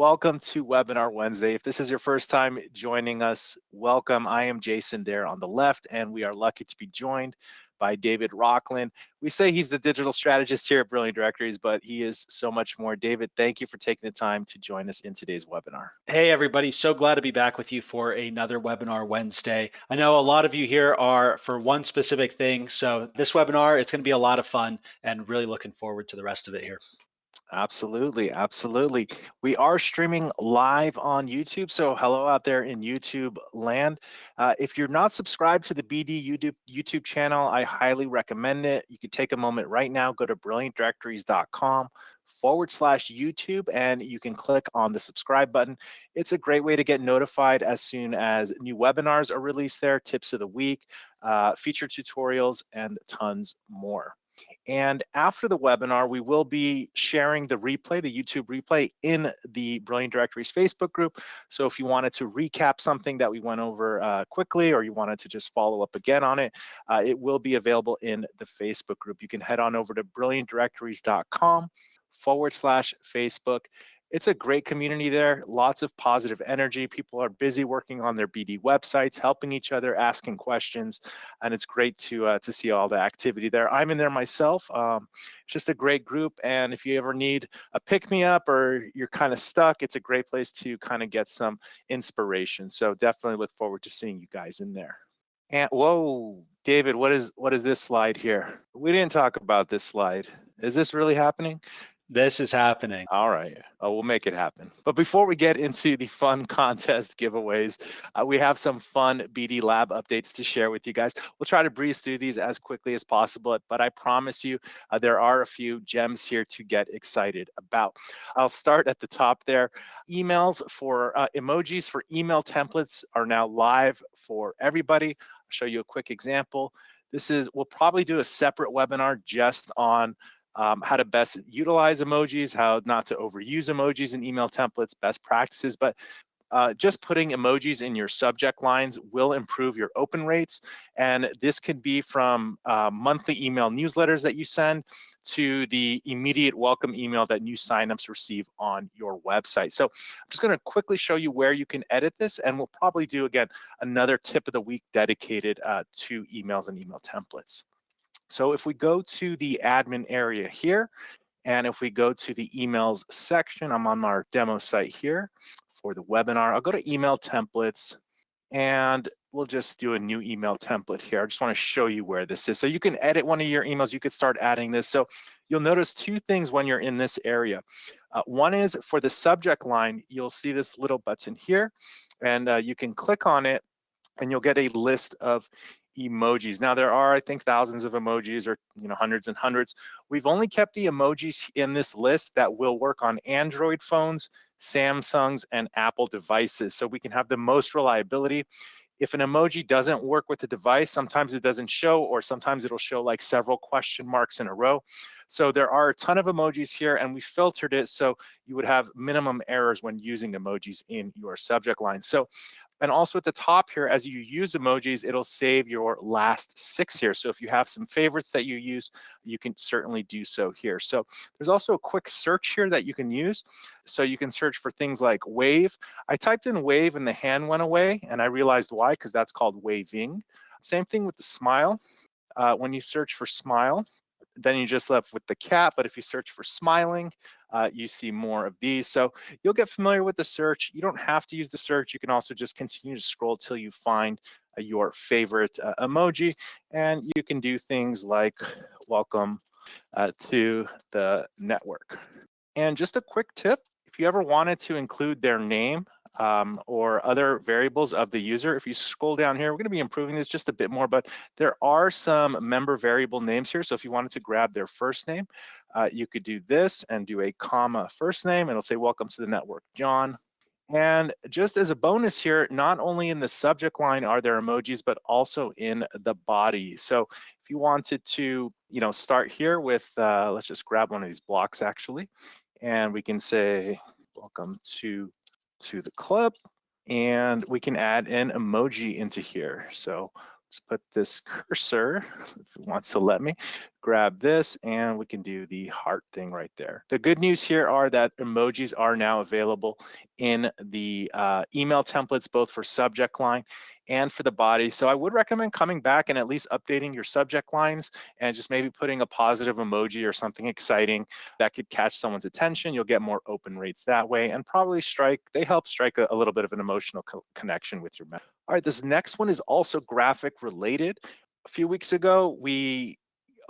welcome to Webinar Wednesday. If this is your first time joining us, welcome. I am Jason there on the left, and we are lucky to be joined by David Rockland. We say he's the digital strategist here at Brilliant Directories, but he is so much more. David, thank you for taking the time to join us in today's webinar. Hey everybody, so glad to be back with you for another Webinar Wednesday. I know a lot of you here are for one specific thing, so this webinar, it's going to be a lot of fun and really looking forward to the rest of it here. Absolutely, absolutely. We are streaming live on YouTube, so hello out there in YouTube land. If you're not subscribed to the BD YouTube channel, I highly recommend it. You can take a moment right now, go to brilliantdirectories.com/YouTube, and you can click on the subscribe button. It's a great way to get notified as soon as new webinars are released there, tips of the week, feature tutorials, and tons more. And after the webinar, we will be sharing the replay, the YouTube replay, in the Brilliant Directories Facebook group. So if you wanted to recap something that we went over quickly, or you wanted to just follow up again on it, it will be available in the Facebook group. You can head on over to brilliantdirectories.com/Facebook. It's a great community there, lots of positive energy. People are busy working on their BD websites, helping each other, asking questions, and it's great to see all the activity there. I'm in there myself. Just a great group, and if you ever need a pick-me-up or you're kind of stuck, it's a great place to kind of get some inspiration. So definitely look forward to seeing you guys in there. And whoa, David, what is this slide here? We didn't talk about this slide. Is this really happening? This is happening. All right, we'll make it happen. But before we get into the fun contest giveaways, we have some fun BD Lab updates to share with you guys. We'll try to breeze through these as quickly as possible, but I promise you there are a few gems here to get excited about. I'll start at the top there. Emails for emojis for email templates are now live for everybody. I'll show you a quick example. We'll probably do a separate webinar just on how to best utilize emojis, how not to overuse emojis in email templates, best practices, but just putting emojis in your subject lines will improve your open rates. And this can be from monthly email newsletters that you send to the immediate welcome email that new signups receive on your website. So I'm just gonna quickly show you where you can edit this, and we'll probably do, again, another tip of the week dedicated to emails and email templates. So if we go to the admin area here, and if we go to the emails section, I'm on our demo site here for the webinar. I'll go to email templates, and we'll just do a new email template here. I just want to show you where this is. So you can edit one of your emails, you could start adding this. So you'll notice two things when you're in this area. One is for the subject line, you'll see this little button here, and you can click on it, and you'll get a list of emojis. Now there are, I think, thousands of emojis, or hundreds and hundreds. We've only kept the emojis in this list that will work on Android phones, Samsungs, and Apple devices, so we can have the most reliability. If an emoji doesn't work with the device, sometimes it doesn't show, or sometimes it'll show like several question marks in a row. So there are a ton of emojis here, and we filtered it so you would have minimum errors when using emojis in your subject line. So, and also at the top here, as you use emojis, it'll save your last 6 here. So if you have some favorites that you use, you can certainly do so here. So there's also a quick search here that you can use. So you can search for things like wave. I typed in wave and the hand went away, and I realized why, because that's called waving. Same thing with the smile. When you search for smile, then you just left with the cat, but if you search for smiling, you see more of these. So you'll get familiar with the search. You don't have to use the search. You can also just continue to scroll till you find your favorite emoji, and you can do things like welcome to the network. And just a quick tip, if you ever wanted to include their name or other variables of the user, if you scroll down here, we're going to be improving this just a bit more, but there are some member variable names here. So if you wanted to grab their first name, you could do this and do a comma first name, and it'll say welcome to the network, John. And just as a bonus here, not only in the subject line are there emojis, but also in the body. So if you wanted to, start here with, let's just grab one of these blocks actually, and we can say welcome to the club, and we can add an emoji into here. So let's put this cursor, if it wants to let me, grab this and we can do the heart thing right there. The good news here are that emojis are now available in the email templates, both for subject line and for the body. So I would recommend coming back and at least updating your subject lines and just maybe putting a positive emoji or something exciting that could catch someone's attention. You'll get more open rates that way, and probably they help strike a little bit of an emotional connection with your message. All right, this next one is also graphic related. A few weeks ago, we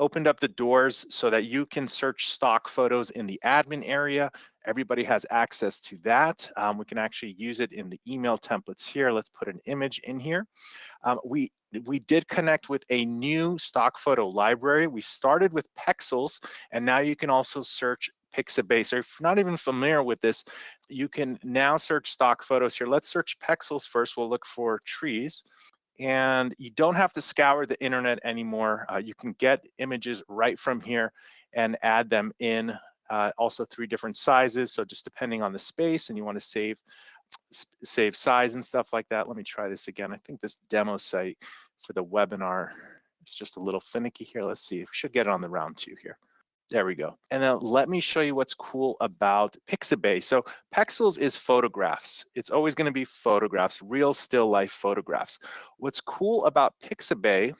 opened up the doors so that you can search stock photos in the admin area. Everybody has access to that. We can actually use it in the email templates here. Let's put an image in here. We did connect with a new stock photo library. We started with Pexels, and now you can also search PIXABAY. So if you're not even familiar with this, you can now search stock photos here. Let's search Pexels first. We'll look for trees. And you don't have to scour the internet anymore. You can get images right from here and add them in. Also 3 different sizes, so just depending on the space and you want to save size and stuff like that. Let me try this again. I think this demo site for the webinar is just a little finicky here. Let's see, we should get it on the round 2 here. There we go. And then let me show you what's cool about PIXABAY. So Pexels is photographs. It's always going to be photographs, real still life photographs. What's cool about PIXABAY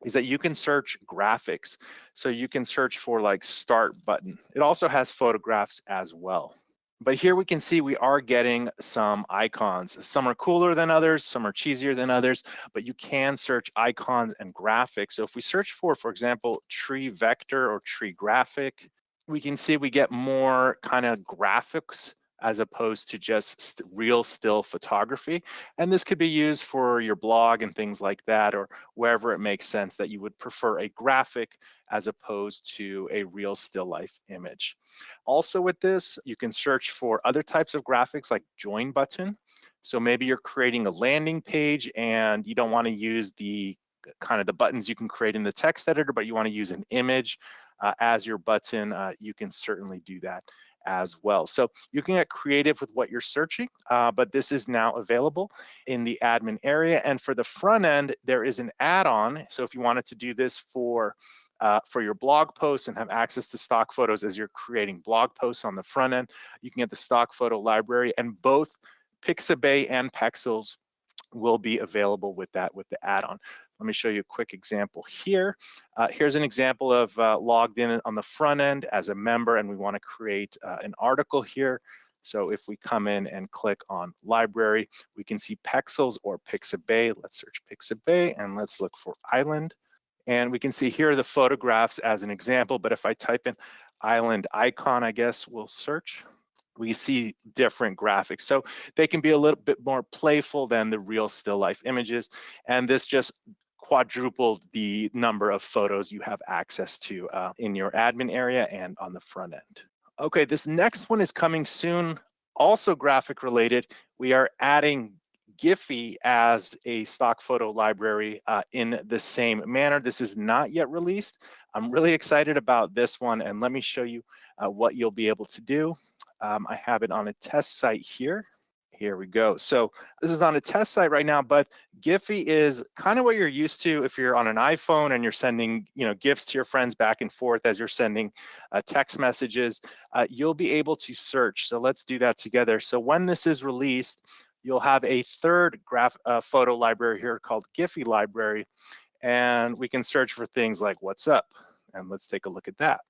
is that you can search graphics. So you can search for like start button. It also has photographs as well. But here we can see we are getting some icons. Some are cooler than others, some are cheesier than others, but you can search icons and graphics. So if we search for example, tree vector or tree graphic, we can see we get more kind of graphics as opposed to just real still photography. And this could be used for your blog and things like that, or wherever it makes sense that you would prefer a graphic as opposed to a real still life image. Also with this, you can search for other types of graphics like join button. So maybe you're creating a landing page and you don't want to use the kind of the buttons you can create in the text editor, but you want to use an image as your button. You can certainly do that as well. So you can get creative with what you're searching, but this is now available in the admin area. And for the front end, there is an add-on. So if you wanted to do this for your blog posts and have access to stock photos as you're creating blog posts on the front end, you can get the stock photo library, and both PIXABAY and Pexels will be available with the add-on. Let me show you a quick example here. Here's an example of logged in on the front end as a member, and we want to create an article here. So if we come in and click on library, we can see Pexels or PIXABAY. Let's search PIXABAY and let's look for island. And we can see here are the photographs as an example, but if I type in island icon, I guess we'll search, we see different graphics. So they can be a little bit more playful than the real still life images. And this just quadrupled the number of photos you have access to in your admin area and on the front end. Okay, this next one is coming soon, also graphic related. We are adding GIPHY as a stock photo library in the same manner. This is not yet released. I'm really excited about this one, and let me show you what you'll be able to do. I have it on a test site here. Here we go. So this is on a test site right now, but GIPHY is kind of what you're used to if you're on an iPhone and you're sending, GIFs to your friends back and forth as you're sending text messages. You'll be able to search. So let's do that together. So when this is released, you'll have a third photo library here called GIPHY library, and we can search for things like what's up. And let's take a look at that.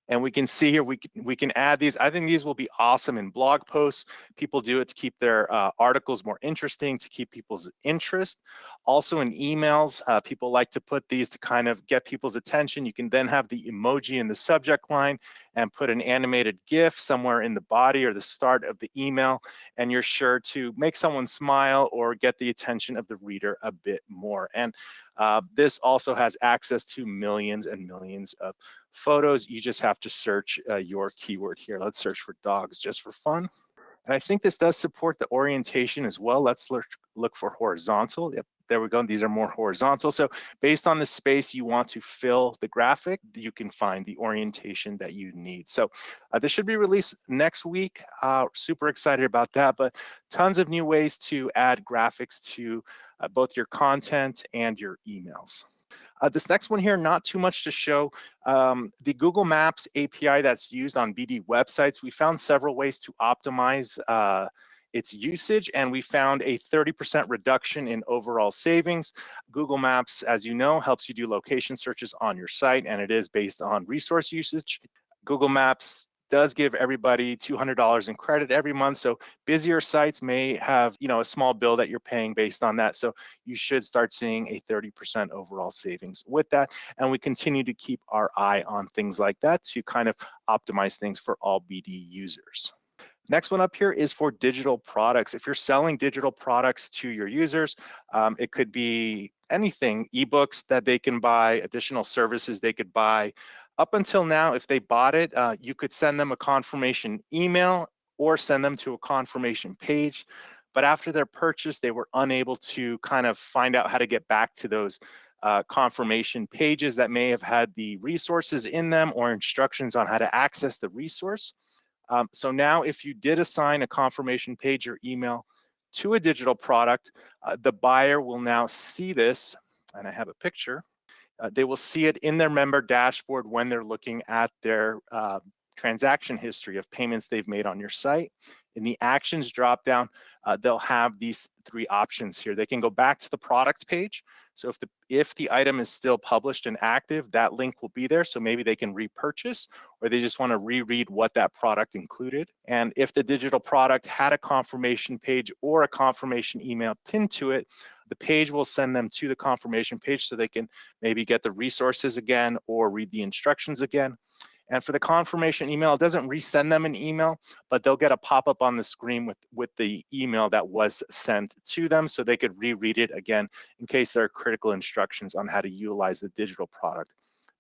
And we can see here, we can add these. I think these will be awesome in blog posts. People do it to keep their articles more interesting, to keep people's interest. Also in emails, people like to put these to kind of get people's attention. You can then have the emoji in the subject line and put an animated GIF somewhere in the body or the start of the email, and you're sure to make someone smile or get the attention of the reader a bit more. And this also has access to millions and millions of photos. You just have to search your keyword here. Let's search for dogs just for fun. And I think this does support the orientation as well. Let's look for horizontal. Yep, there we go. These are more horizontal. So based on the space you want to fill the graphic, you can find the orientation that you need. So this should be released next week. Super excited about that, but tons of new ways to add graphics to both your content and your emails. This next one here, not too much to show. The Google Maps API that's used on BD websites, we found several ways to optimize its usage, and we found a 30% reduction in overall savings. Google Maps, as you know, helps you do location searches on your site, and it is based on resource usage. Google Maps does give everybody $200 in credit every month. So busier sites may have, a small bill that you're paying based on that. So you should start seeing a 30% overall savings with that. And we continue to keep our eye on things like that to kind of optimize things for all BD users. Next one up here is for digital products. If you're selling digital products to your users, it could be anything, ebooks that they can buy, additional services they could buy. Up until now, if they bought it, you could send them a confirmation email or send them to a confirmation page. But after their purchase, they were unable to kind of find out how to get back to those confirmation pages that may have had the resources in them or instructions on how to access the resource. So now if you did assign a confirmation page or email to a digital product, the buyer will now see this, and I have a picture. They will see it in their member dashboard when they're looking at their transaction history of payments they've made on your site. In the actions dropdown, they'll have these three options here. They can go back to the product page. So if the item is still published and active, that link will be there. So maybe they can repurchase, or they just want to reread what that product included. And if the digital product had a confirmation page or a confirmation email pinned to it, the page will send them to the confirmation page so they can maybe get the resources again or read the instructions again. And for the confirmation email, it doesn't resend them an email, but they'll get a pop-up on the screen with the email that was sent to them so they could reread it again in case there are critical instructions on how to utilize the digital product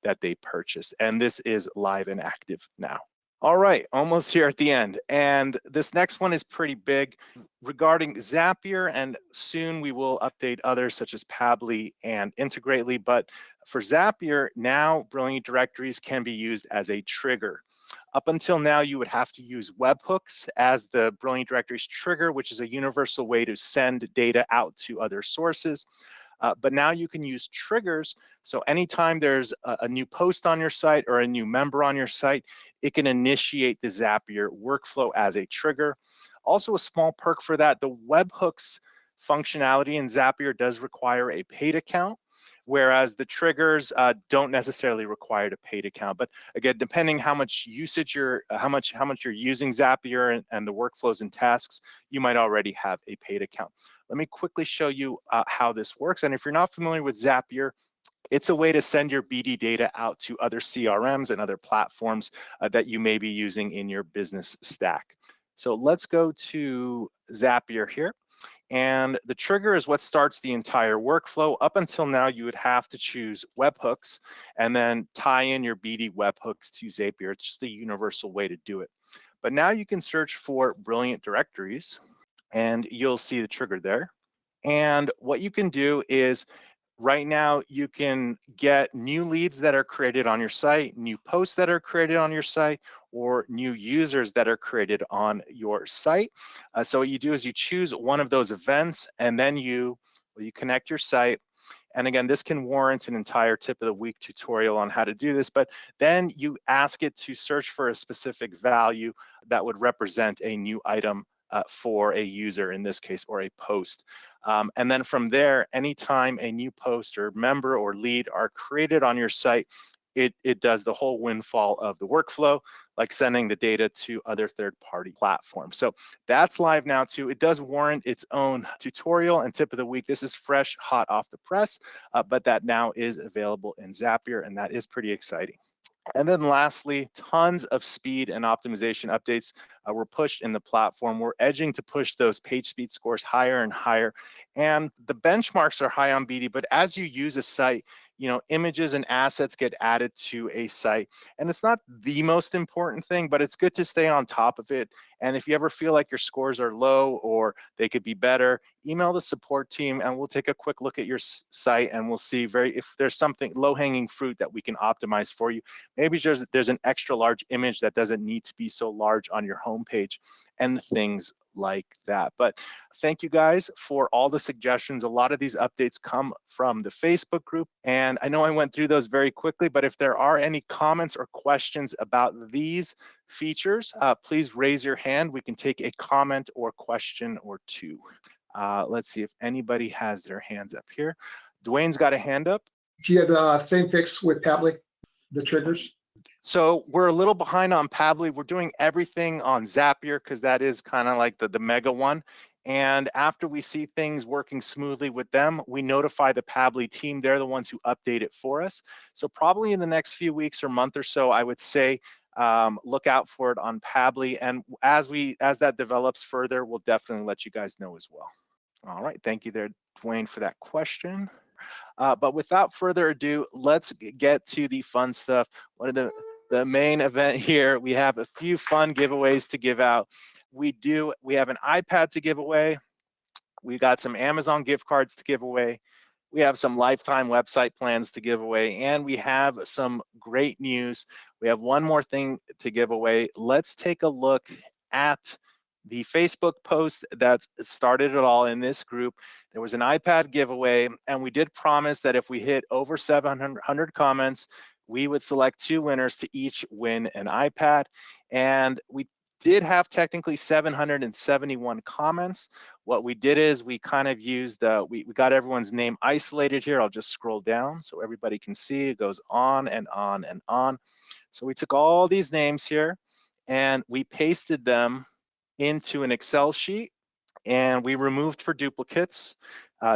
that they purchased. And this is live and active now. All right, almost here at the end. And this next one is pretty big regarding Zapier, and soon we will update others such as Pabbly and Integrately. But for Zapier, now Brilliant Directories can be used as a trigger. Up until now, you would have to use Webhooks as the Brilliant Directories trigger, which is a universal way to send data out to other sources. But now you can use triggers. So anytime there's a new post on your site or a new member on your site, it can initiate the Zapier workflow as a trigger. Also, a small perk for that, the webhooks functionality in Zapier does require a paid account, whereas the triggers don't necessarily require a paid account. But again, depending how much usage how much you're using Zapier and the workflows and tasks, you might already have a paid account. Let me quickly show you how this works. And if you're not familiar with Zapier, it's a way to send your BD data out to other CRMs and other platforms that you may be using in your business stack. So let's go to Zapier here. And the trigger is what starts the entire workflow. Up until now, you would have to choose webhooks and then tie in your BD webhooks to Zapier. It's just a universal way to do it. But now you can search for Brilliant Directories and you'll see the trigger there. And what you can do is right now you can get new leads that are created on your site, new posts that are created on your site, or new users that are created on your site. So what you do is you choose one of those events and then you connect your site. And again, this can warrant an entire tip of the week tutorial on how to do this, but then you ask it to search for a specific value that would represent a new item for a user in this case, or a post. And then from there, anytime a new post or member or lead are created on your site, it does the whole windfall of the workflow, like sending the data to other third-party platforms. So that's live now too. It does warrant its own tutorial and tip of the week. This is fresh, hot off the press, but that now is available in Zapier, and that is pretty exciting. And then lastly, tons of speed and optimization updates were pushed in the platform. We're edging to push those page speed scores higher and higher. And the benchmarks are high on BD, but as you use a site, images and assets get added to a site. And it's not the most important thing, but it's good to stay on top of it. And if you ever feel like your scores are low or they could be better, email the support team and we'll take a quick look at your site and we'll see if there's something low-hanging fruit that we can optimize for you. Maybe there's an extra large image that doesn't need to be so large on your homepage. and things like that. But thank you guys for all the suggestions. A lot of these updates come from the Facebook group, and I know I went through those very quickly, but if there are any comments or questions about these features, please raise your hand. We can take a comment or question or two. Let's see if anybody has their hands up here. Dwayne's got a hand up. Do you have the same fix with Pabbly, the triggers? So we're a little behind on Pabbly. We're doing everything on Zapier because that is kind of like the mega one. And after we see things working smoothly with them, we notify the Pabbly team. They're the ones who update it for us. So probably in the next few weeks or month or so, I would say look out for it on Pabbly. And as that develops further, we'll definitely let you guys know as well. All right, thank you there, Dwayne, for that question. But without further ado, let's get to the fun stuff. One of the main event here, we have a few fun giveaways to give out. We have an iPad to give away. We got some Amazon gift cards to give away. We have some lifetime website plans to give away, and we have some great news. We have one more thing to give away. Let's take a look at the Facebook post that started it all in this group. There was an iPad giveaway, and we did promise that if we hit over 700 comments, we would select 2 winners to each win an iPad. And we did have technically 771 comments. What we did is we kind of used, we got everyone's name isolated here. I'll just scroll down so everybody can see. It goes on and on and on. So we took all these names here and we pasted them into an Excel sheet, and we removed for duplicates.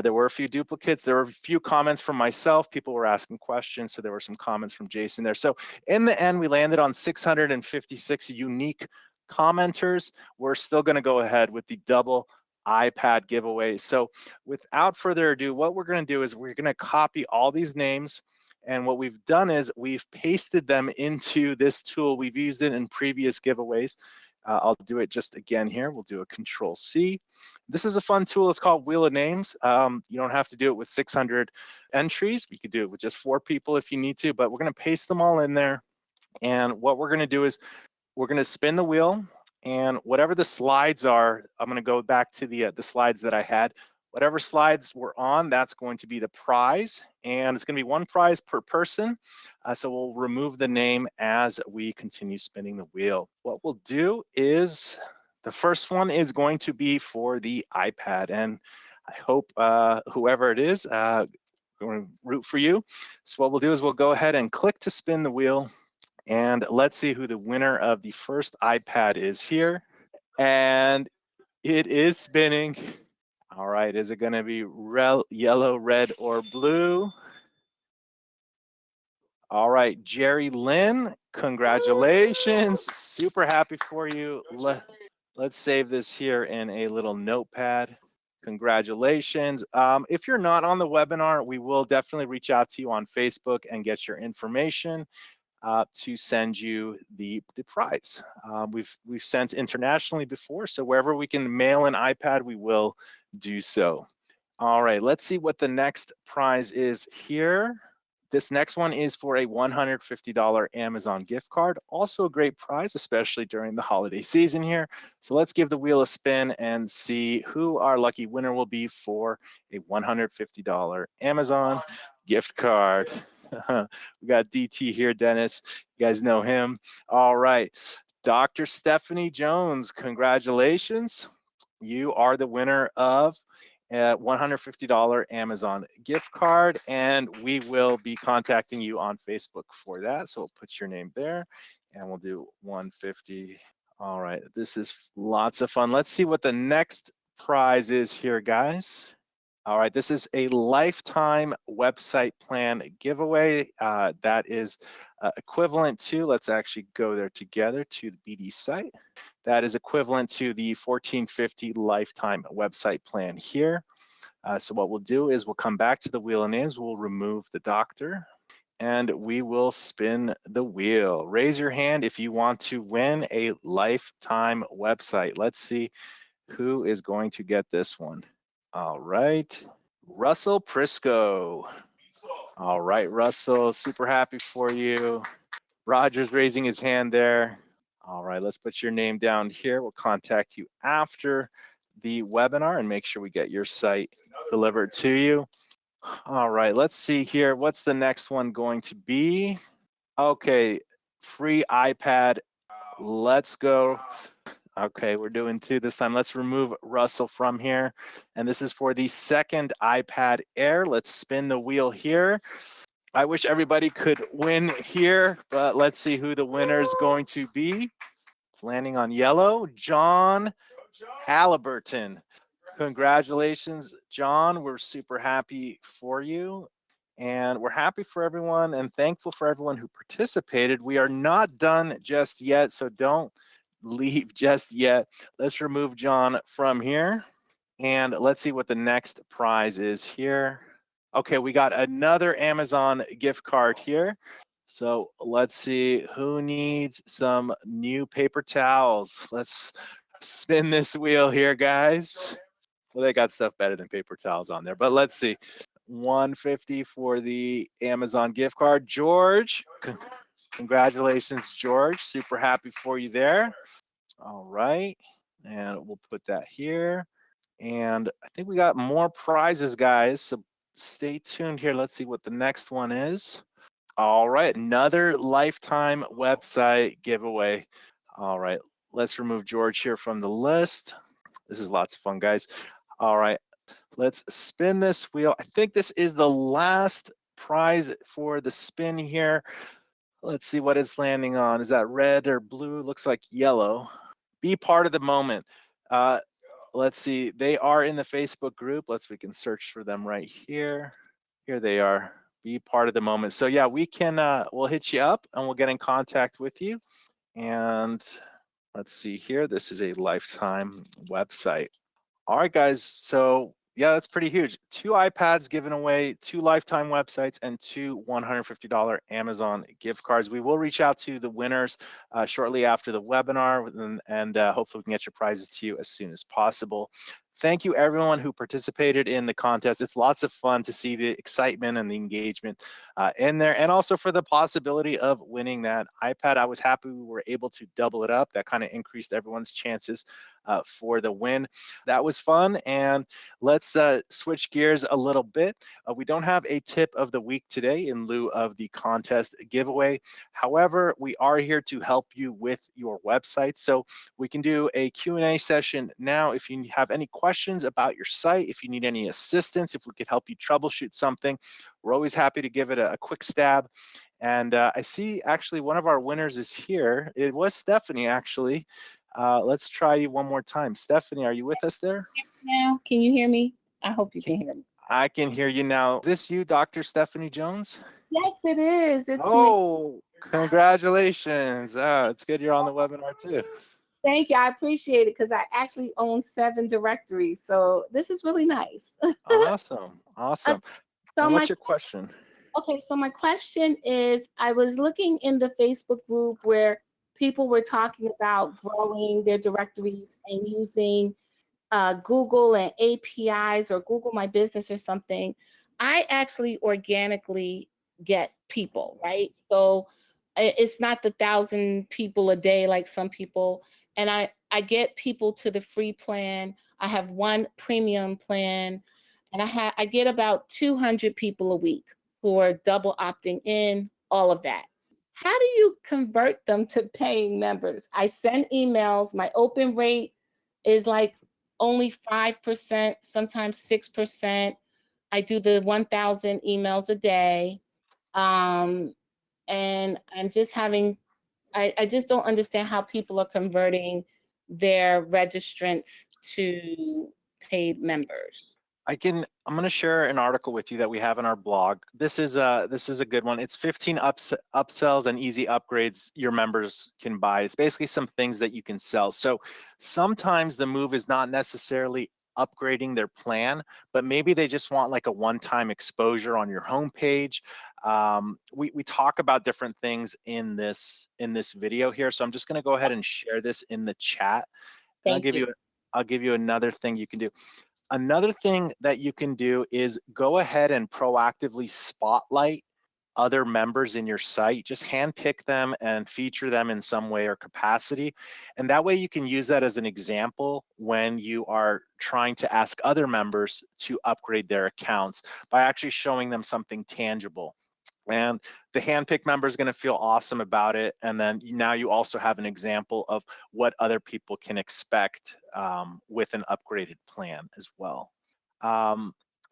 There were a few duplicates. There were a few comments from myself. People were asking questions, so there were some comments from Jason there. So in the end, we landed on 656 unique commenters. We're still going to go ahead with the double iPad giveaway. So without further ado, what we're going to do is we're going to copy all these names. And what we've done is we've pasted them into this tool. We've used it in previous giveaways. I'll do it just again here. We'll do a Control-C. This is a fun tool. It's called Wheel of Names. You don't have to do it with 600 entries. You could do it with just 4 people if you need to, but we're going to paste them all in there. And what we're going to do is we're going to spin the wheel, and whatever the slides are, I'm going to go back to the slides that I had. Whatever slides we're on, that's going to be the prize, and it's going to be 1 prize per person. So we'll remove the name as we continue spinning the wheel. What we'll do is the first one is going to be for the iPad, and I hope whoever it is, we're going to root for you. So what we'll do is we'll go ahead and click to spin the wheel, and let's see who the winner of the first iPad is here. And it is spinning. All right, is it going to be yellow, red, or blue? All right, Jerry Lynn, congratulations. Super happy for you. Let's save this here in a little notepad. Congratulations. If you're not on the webinar, we will definitely reach out to you on Facebook and get your information to send you the prize. We've sent internationally before, so wherever we can mail an iPad, we will do so. All right, let's see what the next prize is here. This next one is for a $150 Amazon gift card. Also a great prize, especially during the holiday season here. So let's give the wheel a spin and see who our lucky winner will be for a $150 Amazon gift card. We got DT here, Dennis. You guys know him. All right, Dr. Stephanie Jones, congratulations. You are the winner of a $150 Amazon gift card, and we will be contacting you on Facebook for that. So we'll put your name there, and we'll do 150. All right, this is lots of fun. Let's see what the next prize is here, guys. All right, this is a lifetime website plan giveaway that is equivalent to, let's actually go there together to the BD site. That is equivalent to the $1,450 lifetime website plan here. So what we'll do is we'll come back to the wheel of names, we'll remove the doctor, and we will spin the wheel. Raise your hand if you want to win a lifetime website. Let's see who is going to get this one. All right, Russell Prisco. All right, Russell, super happy for you. Roger's raising his hand there. All right, let's put your name down here. We'll contact you after the webinar and make sure we get your site delivered to you. All right, let's see here. What's the next one going to be? Okay, free iPad. Let's go. Okay, we're doing 2 this time. Let's remove Russell from here. And this is for the second iPad Air. Let's spin the wheel here. I wish everybody could win here, but let's see who the winner is going to be. It's landing on yellow. John Halliburton. Congratulations, John. We're super happy for you. And we're happy for everyone and thankful for everyone who participated. We are not done just yet, so don't leave just yet. Let's remove John from here. And let's see what the next prize is here. Okay, we got another Amazon gift card here. So let's see who needs some new paper towels. Let's spin this wheel here, guys. Well, they got stuff better than paper towels on there, but let's see. 150 for the Amazon gift card. George, congratulations, George. Super happy for you there. All right, and we'll put that here. And I think we got more prizes, guys, so stay tuned here. Let's see what the next one is. All right, another lifetime website giveaway. All right, let's remove George here from the list. This is lots of fun, guys. All right, let's spin this wheel. I think this is the last prize for the spin here. Let's see what it's landing on. Is that red or blue? Looks like yellow. Be part of the moment. Let's see, they are in the Facebook group. We can search for them right here. Here they are. Be part of the moment. So yeah, we can, we'll hit you up and we'll get in contact with you. And let's see here. This is a lifetime website. All right, guys. So yeah, that's pretty huge. 2 iPads given away, 2 lifetime websites, and 2 $150 Amazon gift cards. We will reach out to the winners shortly after the webinar, and hopefully we can get your prizes to you as soon as possible. Thank you everyone who participated in the contest. It's lots of fun to see the excitement and the engagement in there, and also for the possibility of winning that iPad. I was happy we were able to double it up. That kind of increased everyone's chances for the win. That was fun, and let's switch gears a little bit. We don't have a tip of the week today in lieu of the contest giveaway. However, we are here to help you with your website. So we can do a Q&A session now. If you have any questions about your site, if you need any assistance, if we could help you troubleshoot something, we're always happy to give it a quick stab. And I see actually one of our winners is here. It was Stephanie, actually. Let's try you one more time. Stephanie, are you with us there? Now, can you hear me? I hope you can hear me. I can hear you now. Is this you, Dr. Stephanie Jones? Yes, it is. It's me. Oh, congratulations. It's good you're on the webinar too. Thank you. I appreciate it because I actually own 7 directories. So this is really nice. Awesome. Awesome. So what's your question? Okay, so my question is, I was looking in the Facebook group where people were talking about growing their directories and using Google and APIs or Google My Business or something. I actually organically get people, right? So it's not the 1,000 people a day like some people. And I get people to the free plan. I have 1 premium plan, and I get about 200 people a week who are double opting in, all of that. How do you convert them to paying members? I send emails. My open rate is like only 5%, sometimes 6%. I do the 1,000 emails a day. And I'm just having, I just don't understand how people are converting their registrants to paid members. I'm going to share an article with you that we have in our blog. This is a good one. It's 15 upsells and easy upgrades your members can buy. It's basically some things that you can sell. So sometimes the move is not necessarily upgrading their plan, but maybe they just want like a one-time exposure on your homepage. We talk about different things in this video here. So I'm just going to go ahead and share this in the chat. And I'll give you another thing you can do. Another thing that you can do is go ahead and proactively spotlight other members in your site, just handpick them and feature them in some way or capacity. And that way you can use that as an example when you are trying to ask other members to upgrade their accounts by actually showing them something tangible. And the handpicked member is going to feel awesome about it. And then now you also have an example of what other people can expect with an upgraded plan as well.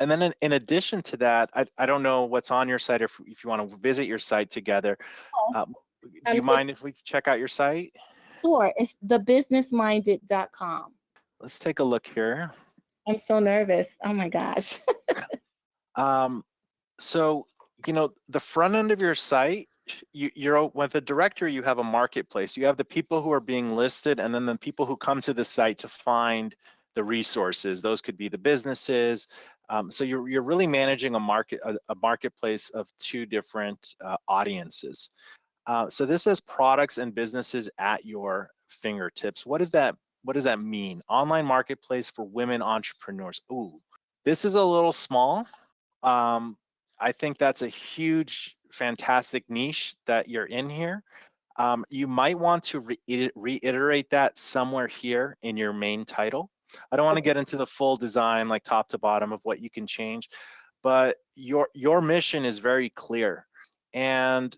And then in addition to that, I don't know what's on your site, or if you want to visit your site together. Do you mind if we check out your site? Sure, it's thebusinessminded.com. Let's take a look here. I'm so nervous. Oh my gosh. So, you know, the front end of your site, you're with a directory, you have a marketplace. You have the people who are being listed, and then the people who come to the site to find the resources. Those could be the businesses. So you're really managing a marketplace of two different audiences. So this says products and businesses at your fingertips. What does that mean? Online marketplace for women entrepreneurs. Ooh, this is a little small. I think that's a huge, fantastic niche that you're in here. You might want to reiterate that somewhere here in your main title. I don't want to get into the full design, like top to bottom, of what you can change, but your mission is very clear. And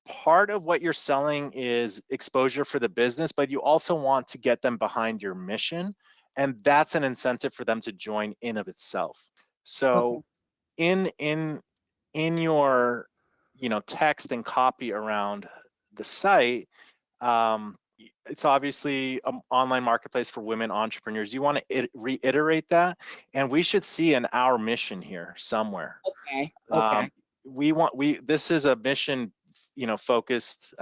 part of what you're selling is exposure for the business, but you also want to get them behind your mission, and that's an incentive for them to join in of itself. So in your text and copy around the site, it's obviously an online marketplace for women entrepreneurs. You want to reiterate that, and we should see an our mission here somewhere. Okay. This is a mission focused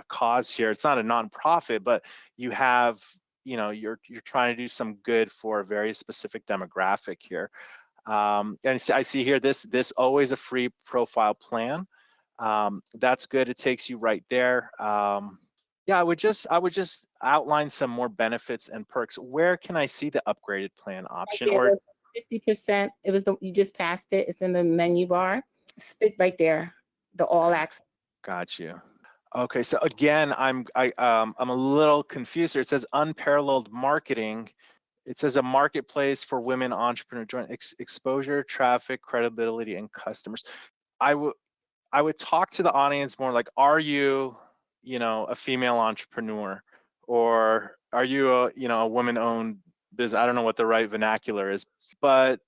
cause here. It's not a nonprofit, but you have you're trying to do some good for a very specific demographic here. And I see here this always a free profile plan. That's good. It takes you right there. Yeah, I would just outline some more benefits and perks. Where can I see the upgraded plan option? Or 50%. It was you just passed it. It's in the menu bar. Spit right there. The all access. Got you. Okay, so again, I'm a little confused here. It says unparalleled marketing. It says a marketplace for women entrepreneur joint exposure, traffic, credibility, and customers. I would talk to the audience more like, are you, a female entrepreneur, or are you a woman-owned business? I don't know what the right vernacular is, but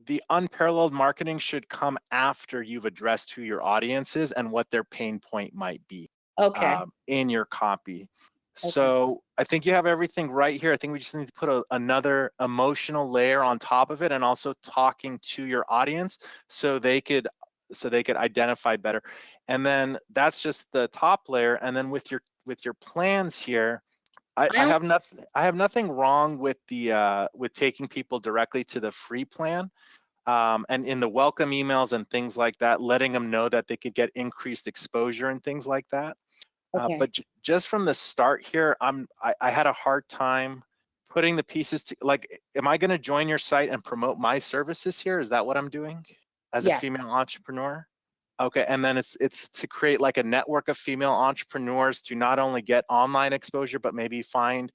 the unparalleled marketing should come after you've addressed who your audience is and what their pain point might be. Okay. In your copy. So I think you have everything right here. I think we just need to put another emotional layer on top of it, and also talking to your audience so they could identify better. And then that's just the top layer. And then with your plans here, I have nothing wrong with the with taking people directly to the free plan. And in the welcome emails and things like that, letting them know that they could get increased exposure and things like that. But just from the start here, I had a hard time putting the pieces to, like, am I going to join your site and promote my services here? Is that what I'm doing as a female entrepreneur? Okay, and then it's to create like a network of female entrepreneurs to not only get online exposure, but maybe find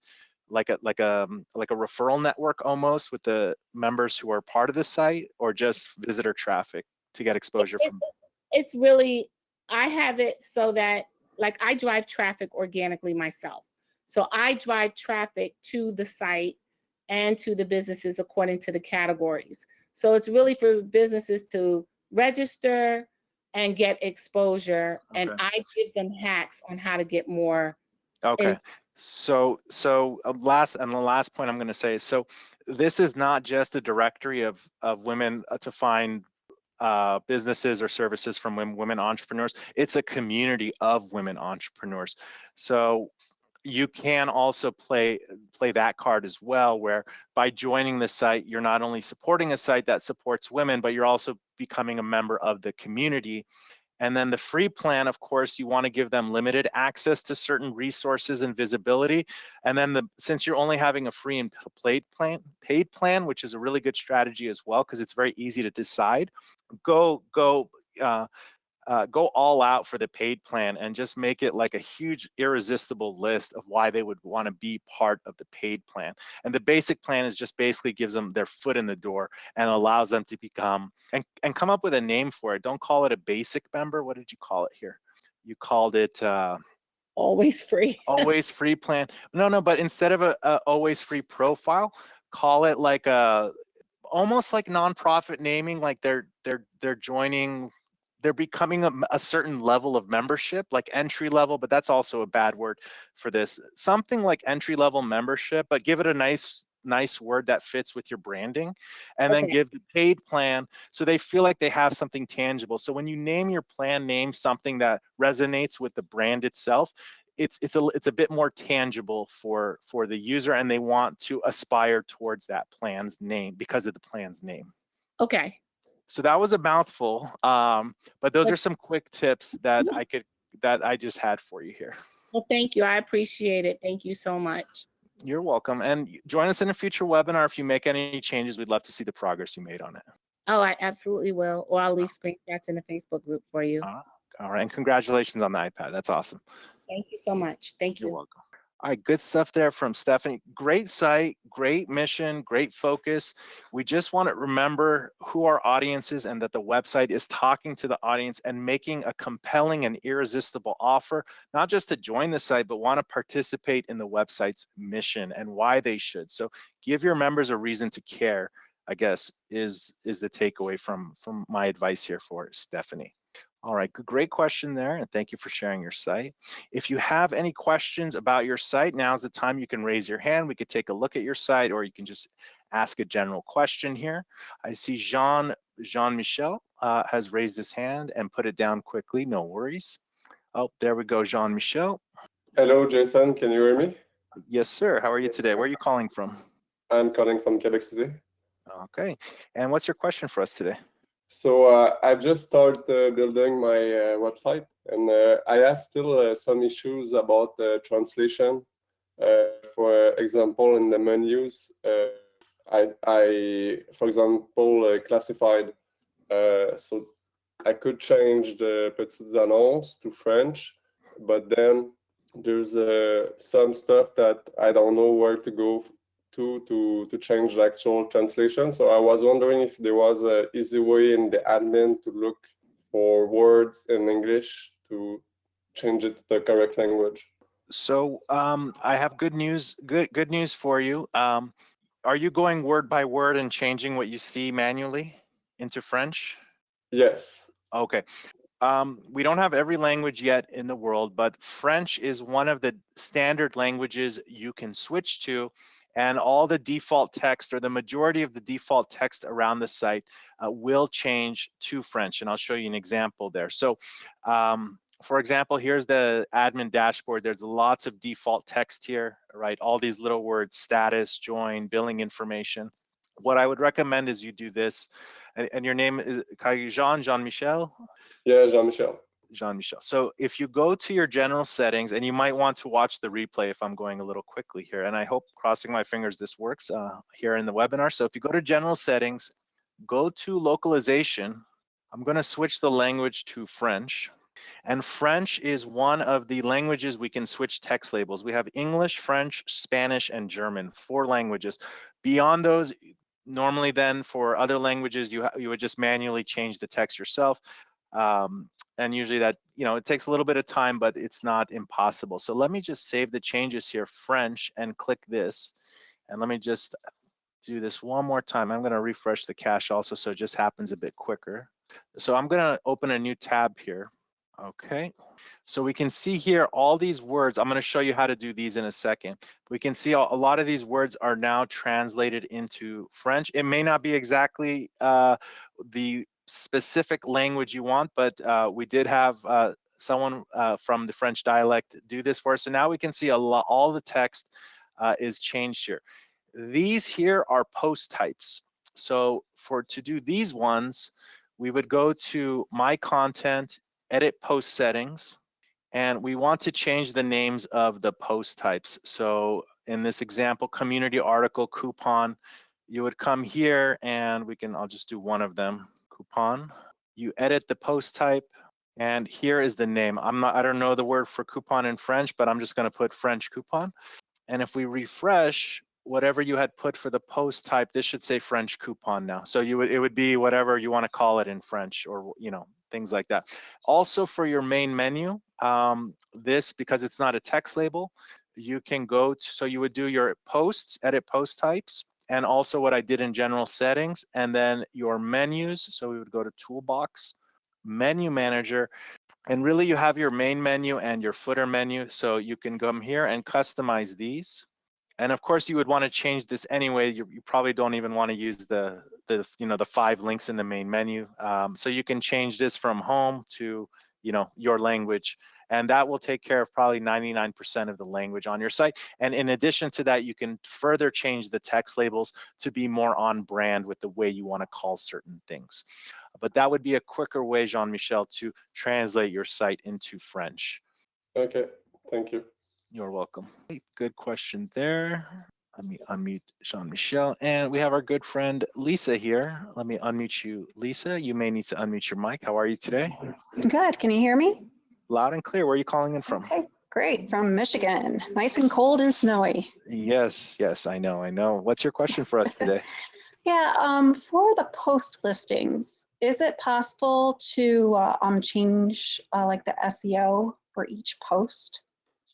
like a referral network almost with the members who are part of the site, or just visitor traffic to get exposure from. It's really, I have it so that, like, I drive traffic organically myself. So I drive traffic to the site and to the businesses according to the categories. So it's really for businesses to register and get exposure, and I give them hacks on how to get more. Okay. So the last point I'm going to say is, so this is not just a directory of women to find businesses or services from women entrepreneurs. It's a community of women entrepreneurs. So you can also play that card as well, where by joining the site, you're not only supporting a site that supports women, but you're also becoming a member of the community. And then the free plan, of course, you want to give them limited access to certain resources and visibility. And then since you're only having a free and paid plan, which is a really good strategy as well, because it's very easy to decide, go go all out for the paid plan and just make it like a huge irresistible list of why they would want to be part of the paid plan. And the basic plan is just basically gives them their foot in the door and allows them to become, and come up with a name for it. Don't call it a basic member. What did you call it here? You called it Always free. always free plan. No, but instead of a always free profile, call it like a almost like nonprofit naming, like they're joining, they're becoming a certain level of membership, like entry level, but that's also a bad word for this. Something like entry level membership, but give it a nice word that fits with your branding, and then give the paid plan so they feel like they have something tangible. So when you name your plan, name something that resonates with the brand itself. It's a bit more tangible for the user, and they want to aspire towards that plan's name because of the plan's name. Okay. So that was a mouthful, but those are some quick tips that I just had for you here. Well, thank you. I appreciate it. Thank you so much. You're welcome. And join us in a future webinar. If you make any changes, we'd love to see the progress you made on it. Oh, I absolutely will. Or I'll leave screenshots in the Facebook group for you. All right. And congratulations on the iPad. That's awesome. Thank you so much. Thank you. You're welcome. All right, good stuff there from Stephanie. Great site, great mission, great focus. We just want to remember who our audience is and that the website is talking to the audience and making a compelling and irresistible offer, not just to join the site, but want to participate in the website's mission and why they should. So give your members a reason to care, I guess, is the takeaway from my advice here for Stephanie. All right, great question there, and thank you for sharing your site. If you have any questions about your site, now's the time you can raise your hand. We could take a look at your site, or you can just ask a general question here. I see Jean-Michel has raised his hand and put it down quickly, no worries. Oh, there we go, Jean-Michel. Hello, Jason, can you hear me? Yes, sir, how are you today? Where are you calling from? I'm calling from Quebec City. Okay, and what's your question for us today? So I just started building my website, and I have still some issues about translation. For example, in the menus, I for example, classified. So I could change the petites annonces to French, but then there's some stuff that I don't know where to go to change the actual translation. So I was wondering if there was an easy way in the admin to look for words in English to change it to the correct language. So I have good news for you. Are you going word by word and changing what you see manually into French? Yes. Okay. We don't have every language yet in the world, but French is one of the standard languages you can switch to, and all the default text, or the majority of the default text around the site, will change to French, and I'll show you an example there. So for example, here's the admin dashboard. There's lots of default text here, right? All these little words: status, join, billing information. What I would recommend is you do this, and your name is Jean-Michel? Yeah, Jean-Michel. Jean-Michel. So if you go to your general settings, and you might want to watch the replay if I'm going a little quickly here, and I hope, crossing my fingers, this works here in the webinar. So if you go to general settings, go to localization, I'm going to switch the language to French. And French is one of the languages we can switch text labels. We have English, French, Spanish, and German, 4 languages. Beyond those, normally then for other languages, you would just manually change the text yourself. And usually that, it takes a little bit of time, but it's not impossible. So let me just save the changes here, French, and click this. And let me just do this one more time. I'm going to refresh the cache also, so it just happens a bit quicker. So I'm going to open a new tab here. Okay. So we can see here all these words. I'm going to show you how to do these in a second. We can see a lot of these words are now translated into French. It may not be exactly the specific language you want, but we did have someone from the French dialect do this for us. So now we can see all the text is changed here. These here are post types. So to do these ones, we would go to My Content, Edit Post Settings, and we want to change the names of the post types. So in this example, community article, coupon, you would come here and I'll just do one of them, coupon. You edit the post type. And here is the name. I don't know the word for coupon in French, but I'm just going to put French coupon. And if we refresh, whatever you had put for the post type, this should say French coupon now. So it would be whatever you want to call it in French, or things like that. Also for your main menu, this, because it's not a text label, you can go to, so you would do your posts, edit post types, and also what I did in general settings, and then your menus. So we would go to toolbox, menu manager, and really you have your main menu and your footer menu. So you can come here and customize these. And of course you would want to change this anyway. You probably don't even want to use the 5 links in the main menu. So you can change this from home to your language, and that will take care of probably 99% of the language on your site. And in addition to that, you can further change the text labels to be more on brand with the way you want to call certain things. But that would be a quicker way, Jean-Michel, to translate your site into French. Okay, thank you. You're welcome. Good question there. Let me unmute Jean-Michel. And we have our good friend Lisa here. Let me unmute you, Lisa. You may need to unmute your mic. How are you today? Good. Can you hear me? Loud and clear. Where are you calling in from? Okay, great. From Michigan. Nice and cold and snowy. Yes, I know. What's your question for us today? Yeah, for the post listings, is it possible to change like the SEO for each post?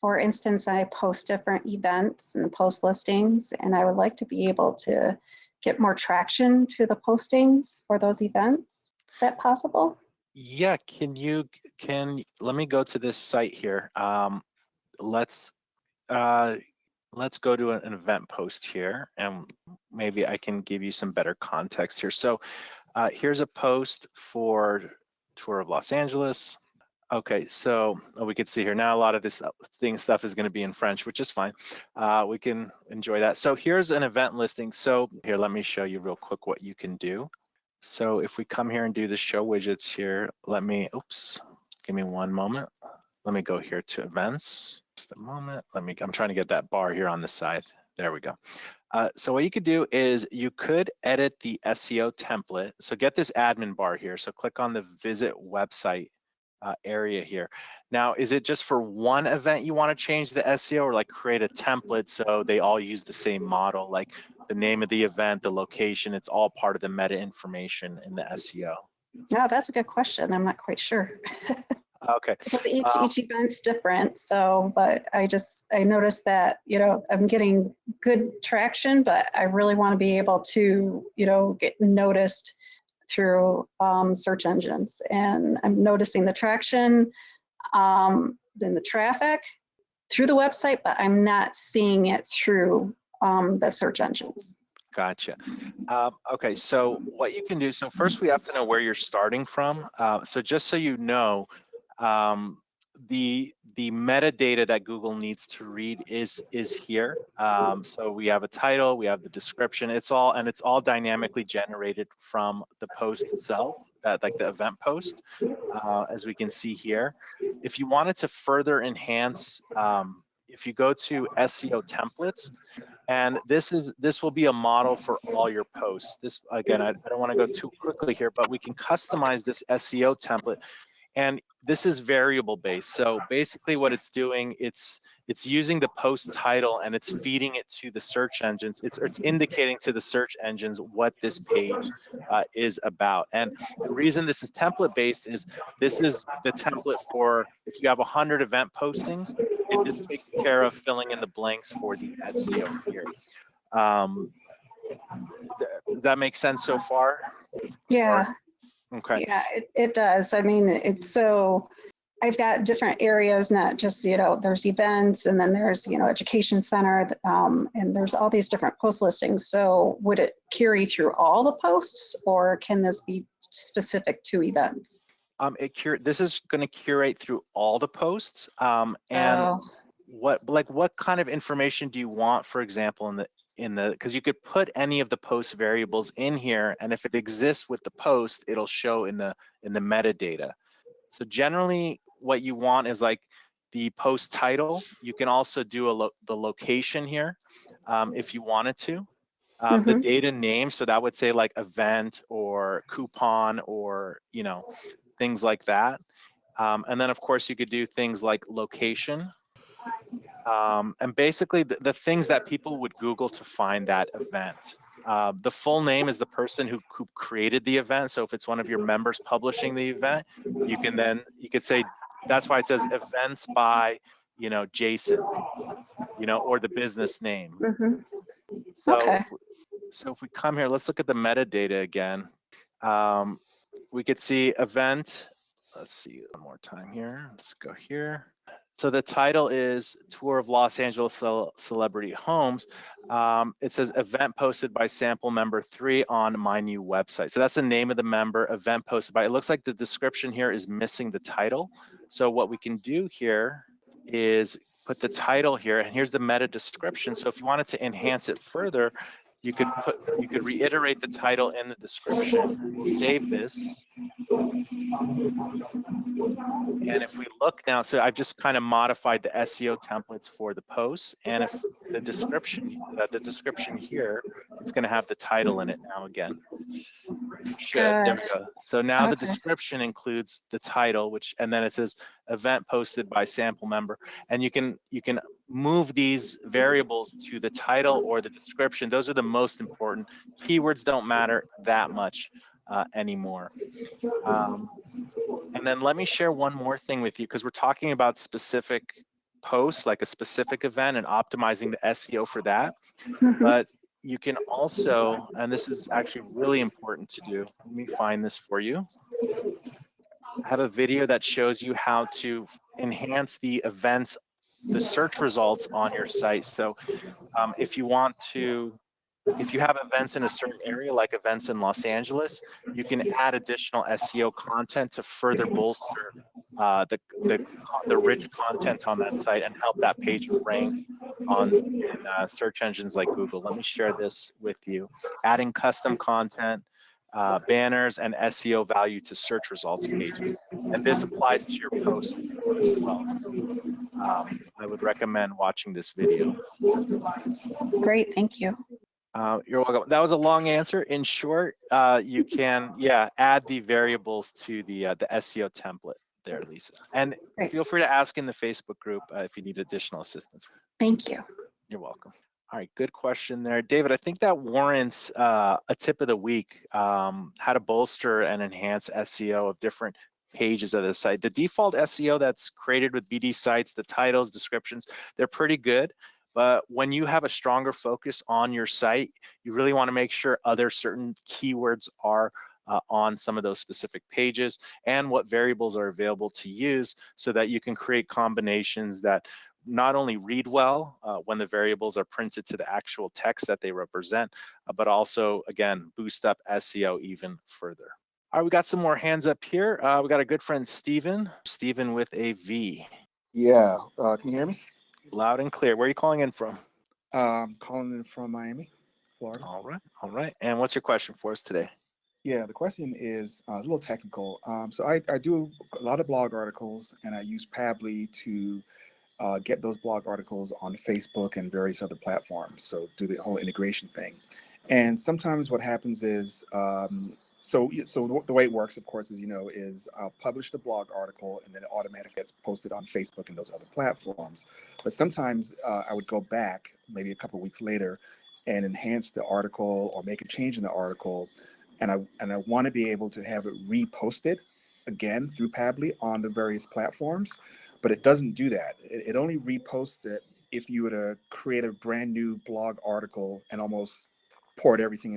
For instance, I post different events and post listings, and I would like to be able to get more traction to the postings for those events. Is that possible? Yeah, let me go to this site here. Let's go to an event post here, and maybe I can give you some better context here. So here's a post for Tour of Los Angeles. Okay, so we could see here now a lot of this stuff is going to be in French, which is fine. We can enjoy that. So here's an event listing. So here, let me show you real quick what you can do. So if we come here and do the show widgets here, give me one moment. Let me go here to events. Just a moment. I'm trying to get that bar here on the side. There we go. So what you could do is you could edit the SEO template. So get this admin bar here. So click on the visit website area here. Now, is it just for one event you want to change the SEO, or like create a template so they all use the same model, like the name of the event, the location, it's all part of the meta information in the SEO? No, that's a good question. I'm not quite sure. Okay. Because each event's different. So, but I noticed that, I'm getting good traction, but I really want to be able to, get noticed through search engines. And I'm noticing the traction, then the traffic through the website, but I'm not seeing it through the search engines. Gotcha. Okay, so what you can do, so first we have to know where you're starting from. So just so you know, the metadata that Google needs to read is here. So we have a title, we have the description, it's all dynamically generated from the post itself, like the event post, as we can see here. If you wanted to further enhance, if you go to SEO templates, and this will be a model for all your posts. This, again, I don't want to go too quickly here, but we can customize this SEO template. And this is variable based. So basically what it's doing, it's using the post title and it's feeding it to the search engines. It's indicating to the search engines what this page is about. And the reason this is template based is this is the template for if you have 100 event postings, it just takes care of filling in the blanks for the SEO here. Does that make sense so far? Yeah. Okay. Yeah, it does. I mean, so I've got different areas, not just, there's events, and then there's, education center, and there's all these different post listings. So would it carry through all the posts, or can this be specific to events? This is going to curate through all the posts. And what kind of information do you want, for example, because you could put any of the post variables in here, and if it exists with the post, it'll show in the metadata. So generally what you want is like the post title. You can also do the location here if you wanted to. The data name, so that would say like event or coupon or things like that. And then of course you could do things like location. And basically the things that people would Google to find that event. The full name is the person who created the event. So if it's one of your members publishing the event, you could say, that's why it says events by, Jason, or the business name. So, Okay. so if we come here, let's look at the metadata again. We could see event. Let's see one more time here. Let's go here. So the title is Tour of Los Angeles Celebrity Homes. It says event posted by sample member 3 on my new website. So that's the name of the member, event posted by. It looks like the description here is missing the title. So what we can do here is put the title here, and here's the meta description. So if you wanted to enhance it further, you could reiterate the title in the description, save this. And if we look now, so I've just kind of modified the SEO templates for the posts, and if the description here, it's going to have the title in it now again. There we go. So now the description includes the title, and then it says event posted by sample member, and you can move these variables to the title or the description. Those are the most important. Keywords don't matter that much anymore. And then let me share one more thing with you, because we're talking about specific posts, like a specific event, and optimizing the SEO for that. But you can also, and this is actually really important to do, let me find this for you. I have a video that shows you how to enhance the events, the search results on your site. So if you have events in a certain area, like events in Los Angeles, you can add additional SEO content to further bolster the rich content on that site and help that page rank in search engines like Google. Let me share this with you. Adding custom content, banners, and SEO value to search results pages. And this applies to your posts as well. I would recommend watching this video. Great, thank you. You're welcome. That was a long answer. In short, you can, add the variables to the SEO template there, Lisa. And feel free to ask in the Facebook group if you need additional assistance. Thank you. You're welcome. All right, good question there. David, I think that warrants a tip of the week, how to bolster and enhance SEO of different pages of the site. The default SEO that's created with BD sites, the titles, descriptions, they're pretty good. But when you have a stronger focus on your site, you really want to make sure other certain keywords are on some of those specific pages, and what variables are available to use, so that you can create combinations that not only read well when the variables are printed to the actual text that they represent, but also, again, boost up SEO even further. All right, we got some more hands up here. We got a good friend, Steven with a V. Yeah, can you hear me? Loud and clear. Where are you calling in from? Calling in from Miami, Florida. All right. And what's your question for us today? Yeah, the question is a little technical. So I do a lot of blog articles, and I use Pabbly to get those blog articles on Facebook and various other platforms. So do the whole integration thing. And sometimes what happens is, so the way it works, of course, as you know, is I'll publish the blog article, and then it automatically gets posted on Facebook and those other platforms. But sometimes I would go back maybe a couple of weeks later and enhance the article or make a change in the article, and I want to be able to have it reposted again through Pabbly on the various platforms, but it doesn't do that. It only reposts it if you were to create a brand new blog article and almost port everything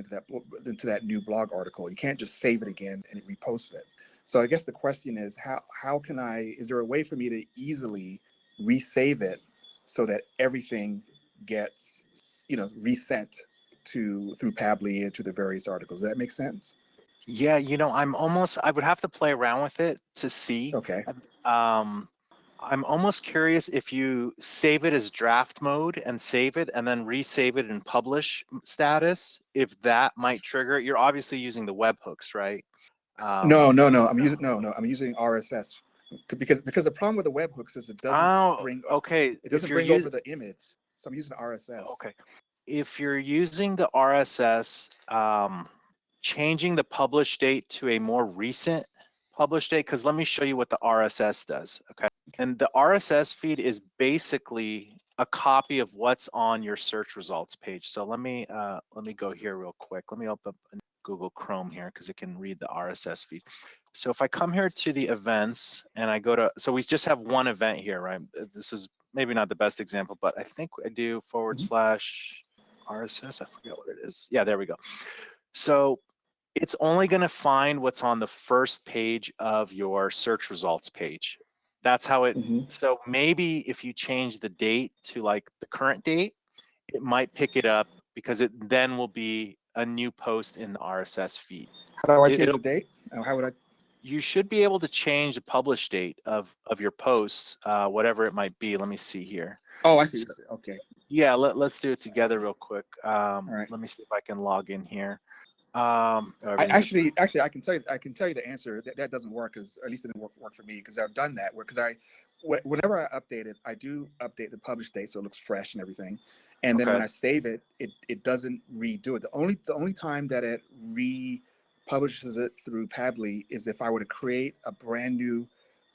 into that new blog article. You can't just save it again and repost it. So I guess the question is, how can is there a way for me to easily resave it so that everything gets, resent through Pabbly into the various articles? Does that make sense? Yeah, I would have to play around with it to see. Okay. I'm almost curious if you save it as draft mode and save it and then resave it in publish status, if that might trigger it. You're obviously using the webhooks, right? No. I'm using RSS because the problem with the webhooks is it doesn't bring over the image. So I'm using RSS. Okay. If you're using the RSS, changing the publish date to a more recent publish date, because let me show you what the RSS does, okay? And the RSS feed is basically a copy of what's on your search results page. So let me go here real quick. Let me open up Google Chrome here because it can read the RSS feed. So if I come here to the events and I go to, so we just have one event here, right? This is maybe not the best example, but I think I do / RSS, I forget what it is. Yeah, there we go. So it's only going to find what's on the first page of your search results page. That's how it, so maybe if you change the date to like the current date, it might pick it up because it then will be a new post in the RSS feed. How do I change the date? How would I? You should be able to change the publish date of your posts, whatever it might be. Let me see here. Oh, I see. So, okay. Yeah, let's do it together real quick. All right. Let me see if I can log in here. Actually, I can tell you the answer. That doesn't work, because at least it didn't work for me, because I've done that. Whenever I update it, I do update the publish date so it looks fresh and everything. And then when I save it, it doesn't redo it. The only time that it republishes it through Pabbly is if I were to create a brand new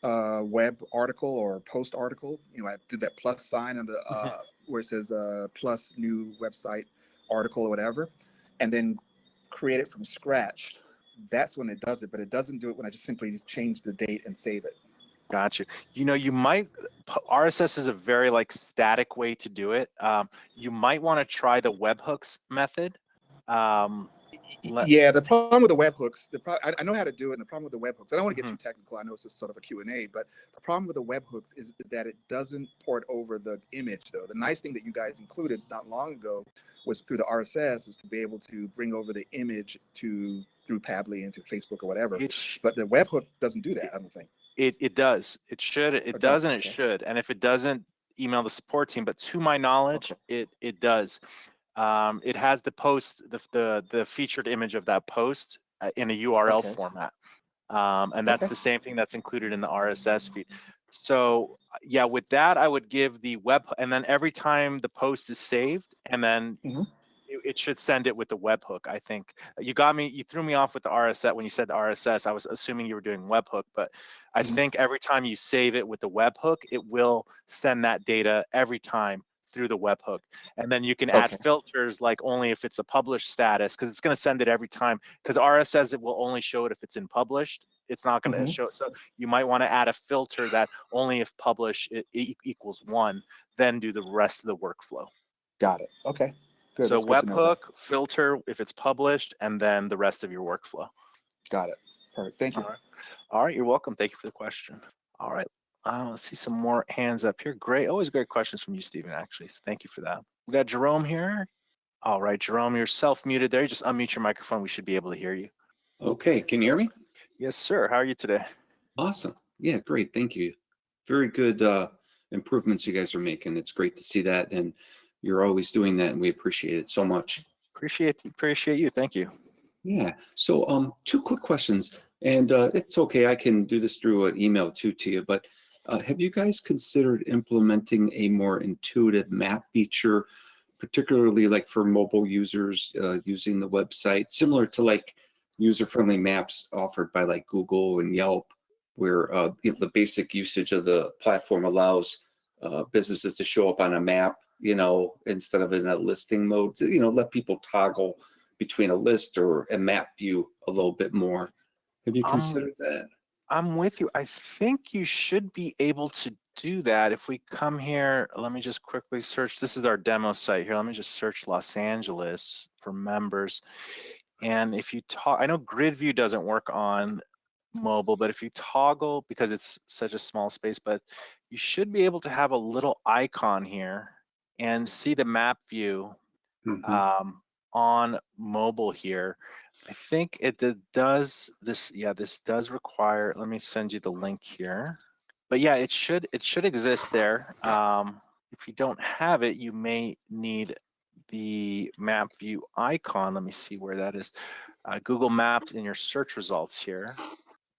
web article or post article. I do that plus sign on the where it says plus new website article or whatever, and then create it from scratch. That's when it does it, but it doesn't do it when I just simply change the date and save it. Gotcha. You might, RSS is a very like static way to do it. You might want to try the webhooks method. Yeah, the problem with the webhooks, I know how to do it, and the problem with the webhooks, I don't want to get too technical, I know it's just sort of a Q&A, but the problem with the webhooks is that it doesn't port over the image, though. The nice thing that you guys included not long ago was through the RSS is to be able to bring over the image through Pabbly into Facebook or whatever, but the webhook doesn't do that, I don't think. It does. It should. It does, and it should. And if it doesn't, email the support team. But to my knowledge, it does. It has the post, the featured image of that post in a URL format, and that's the same thing that's included in the RSS feed. So yeah, with that, I would give the web, and then every time the post is saved, and then it should send it with the webhook. I think you threw me off with the RSS when you said the RSS. I was assuming you were doing webhook, but I think every time you save it with the webhook, it will send that data every time through the webhook. And then you can add filters, like only if it's a published status, because it's going to send it every time, because RSS, it will only show it if it's in published. It's not going to show it. So you might want to add a filter that only if publish it equals 1, then do the rest of the workflow. Got it. Okay. Good. So webhook, filter if it's published, and then the rest of your workflow. Got it. Perfect. Thank you. All right, you're welcome. Thank you for the question. All right, let's see some more hands up here. Great, always great questions from you, Stephen, actually. So thank you for that. We got Jerome here. All right, Jerome, you're self-muted there. You just unmute your microphone. We should be able to hear you. Okay, can you hear me? Yes, sir. How are you today? Awesome. Yeah, great. Thank you. Very good improvements you guys are making. It's great to see that, and you're always doing that, and we appreciate it so much. Appreciate you. Thank you. Yeah. So 2 quick questions, and it's okay. I can do this through an email too to you, but have you guys considered implementing a more intuitive map feature, particularly like for mobile users using the website, similar to like user-friendly maps offered by like Google and Yelp, where the basic usage of the platform allows businesses to show up on a map, instead of in a listing mode, let people toggle between a list or a map view a little bit more. Have you considered that? I'm with you. I think you should be able to do that. If we come here, let me just quickly search. This is our demo site here. Let me just search Los Angeles for members. And if you I know grid view doesn't work on mobile, but if you toggle, because it's such a small space, but you should be able to have a little icon here and see the map view on mobile here. I think it does this. Yeah, this does require, let me send you the link here. But yeah, it should exist there. If you don't have it, you may need the map view icon. Let me see where that is. Google Maps in your search results here.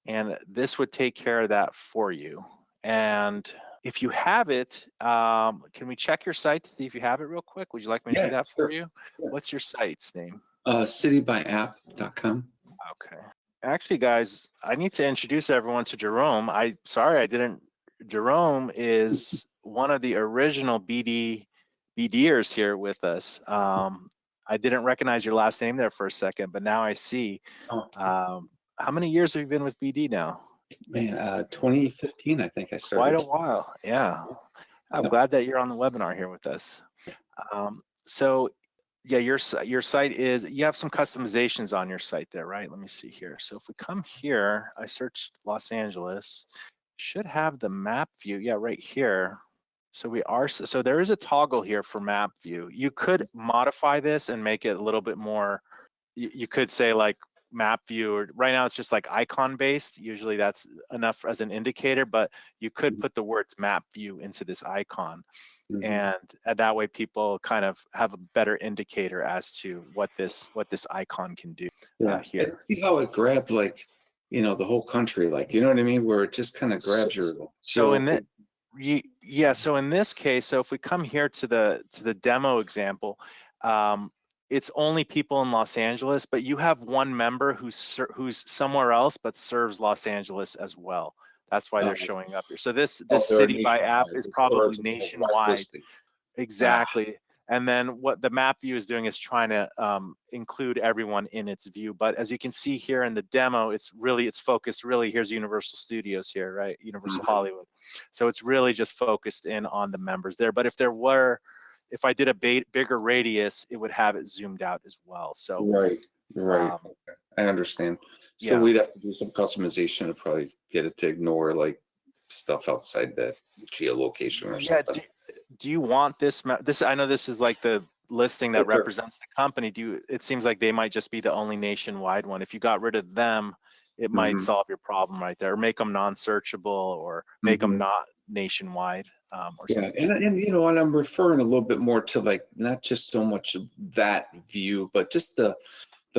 And this would take care of that for you. And if you have it, can we check your site to see if you have it real quick? Would you like me to do that for you? Yeah. What's your site's name? Citybyapp.com. Okay. Actually, guys, I need to introduce everyone to Jerome. Sorry I didn't. Jerome is one of the original BDers here with us. I didn't recognize your last name there for a second, but now I see. How many years have you been with BD now? Man, 2015, I think I started. Quite a while, yeah. I'm glad that you're on the webinar here with us. So yeah, your site is, you have some customizations on your site there, right? Let me see here. So if we come here, I searched Los Angeles, should have the map view, yeah, right here. So so there is a toggle here for map view. You could modify this and make it a little bit more, you could say like map view, or right now it's just like icon based. Usually that's enough as an indicator, but you could put the words map view into this icon. And that way people kind of have a better indicator as to what this icon can do. Here. See how it grabbed, like, you know, the whole country, like, you know what I mean, where it just kind of grabs your. So in that, yeah. So in this case, so if we come here to the demo example, it's only people in Los Angeles, but you have one member who's somewhere else but serves Los Angeles as well. That's why they're showing up here. So this city by app is probably nationwide. Exactly. And then what the map view is doing is trying to include everyone in its view. But as you can see here in the demo, it's focused really, here's Universal Studios here, right? Universal Hollywood. So it's really just focused in on the members there. But if I did a bigger radius, it would have it zoomed out as well. So right. Okay. I understand. So we'd have to do some customization to probably get it to ignore like stuff outside the geolocation or something. Do you want this? I know this is like the listing that represents the company. It seems like they might just be the only nationwide one. If you got rid of them, it might solve your problem right there, or make them non-searchable, or make them not nationwide. Or something. And you know, and I'm referring a little bit more to like not just so much of that view, but just the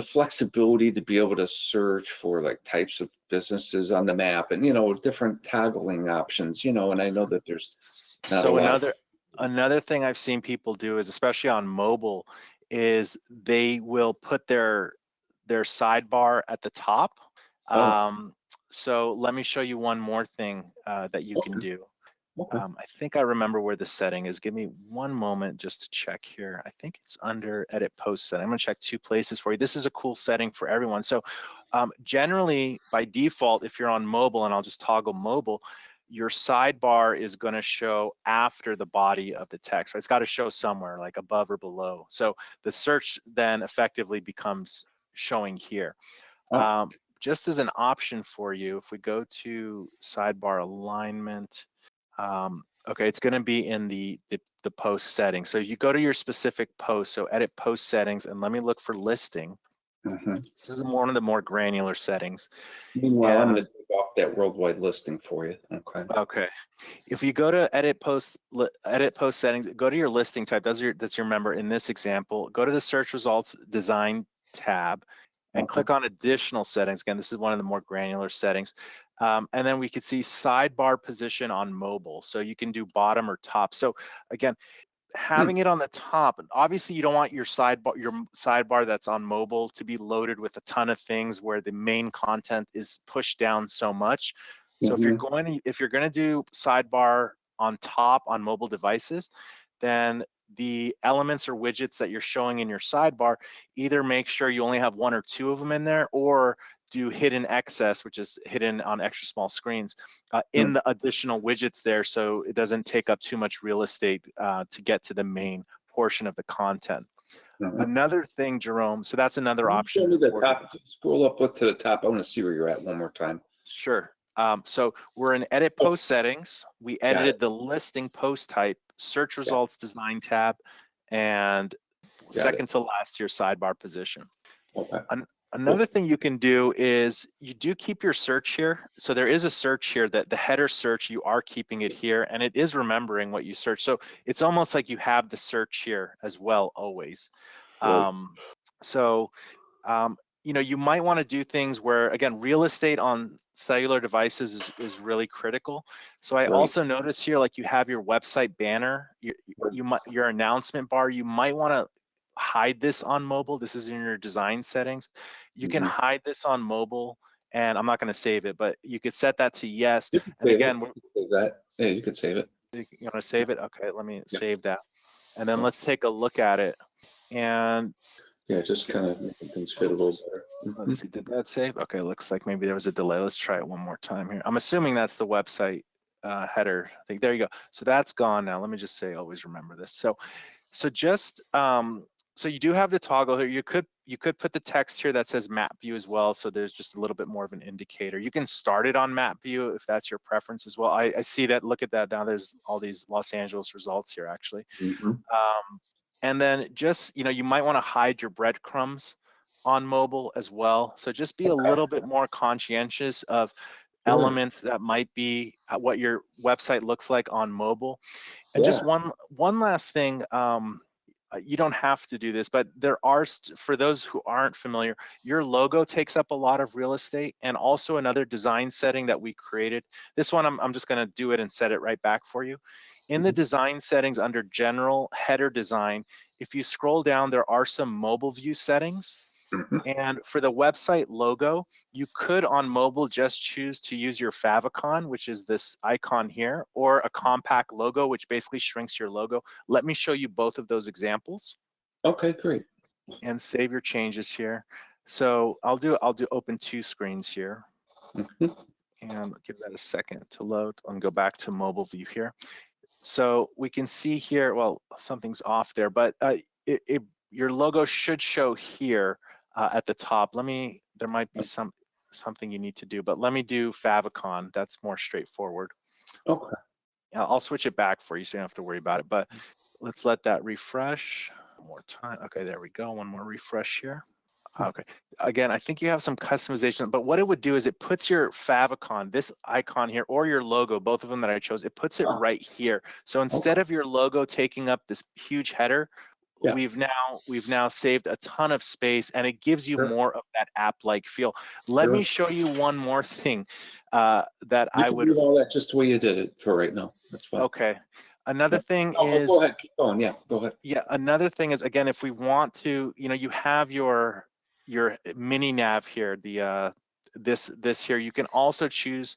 flexibility to be able to search for like types of businesses on the map, and you know, different toggling options. You know, and I know that there's another thing I've seen people do is, especially on mobile, is they will put their sidebar at the top. So let me show you one more thing that you can do. I think I remember where the setting is. Give me one moment just to check here. I think it's under edit post setting. I'm gonna check two places for you. This is a cool setting for everyone. So generally by default, if you're on mobile, and I'll just toggle mobile, your sidebar is gonna show after the body of the text, right? It's gotta show somewhere like above or below. So the search then effectively becomes showing here. Just as an option for you, if we go to sidebar alignment, okay, it's going to be in the post settings. So you go to your specific post, so edit post settings, and let me look for listing. This is one of the more granular settings. Meanwhile, I'm going to take off that worldwide listing for you. Okay. If you go to edit post settings, go to your listing type. That's your member in this example. Go to the search results design tab and click on additional settings. Again, this is one of the more granular settings. And then we could see sidebar position on mobile. So you can do bottom or top. So again, having it on the top, obviously you don't want your sidebar that's on mobile to be loaded with a ton of things where the main content is pushed down so much. So if you're going to do sidebar on top on mobile devices, then the elements or widgets that you're showing in your sidebar, either make sure you only have one or two of them in there, or do hidden excess, which is hidden on extra small screens, in the additional widgets there, so it doesn't take up too much real estate to get to the main portion of the content. Another thing, Jerome, so that's another option. Show me the top. Scroll up to the top. I want to see where you're at one more time. Sure. So we're in edit post settings. We edited the listing post type, search results design tab, and second to last, your sidebar position. Another thing you can do is you do keep your search here. So there is a search here that the header search, you are keeping it here, and it is remembering what you search. So it's almost like you have the search here as well always. You know, you might want to do things where, again, real estate on cellular devices is really critical. So I also notice here, like you have your website banner, your announcement bar, you might want to hide this on mobile. This is in your design settings. You can hide this on mobile and I'm not going to save it, but you could set that to yes. You can And save again, it. You can save that. Yeah, you could save it. you want to save it? Okay, let me Yeah. save that. And then let's take a look at it. And Yeah, just kind of making things fit a little better. let's see, did that save? Okay, looks like maybe there was a delay. Let's try it one more time here. I'm assuming that's the website header. I think there you go. So that's gone now. Let me just say, always remember this. So just so you do have the toggle here. You could put the text here that says map view as well. So there's just a little bit more of an indicator. You can start it on map view if that's your preference as well. I see that. Look at that. Now there's all these Los Angeles results here actually. And then just, you might want to hide your breadcrumbs on mobile as well. So just be a little bit more conscientious of elements that might be what your website looks like on mobile. And just one last thing, you don't have to do this, but there are, for those who aren't familiar, your logo takes up a lot of real estate, and also another design setting that we created. This one, I'm just going to do it and set it right back for you. In the design settings under general header design, if you scroll down, there are some mobile view settings. And for the website logo, you could on mobile just choose to use your favicon, which is this icon here, or a compact logo, which basically shrinks your logo. Let me show you both of those examples. Okay, great. And save your changes here. So I'll do open two screens here. And give that a second to load and go back to mobile view here. So we can see here, well, something's off there, but your logo should show here at the top. There might be something you need to do, but let me do favicon. That's more straightforward. Okay. I'll switch it back for you so you don't have to worry about it, but let's let that refresh one more time. Okay, there we go. One more refresh here. Okay, again, I think you have some customization, but what it would do is it puts your favicon, this icon here, or your logo, both of them that I chose, it puts it right here. So instead of your logo taking up this huge header, we've now saved a ton of space, and it gives you more of that app-like feel. Let me show you one more thing that I would do all that just the way you did it for right now. That's fine. Okay. Another thing is, go ahead, keep going. Yeah, go ahead. Yeah, another thing is, again, if we want to, you have your mini nav here, the this here. You can also choose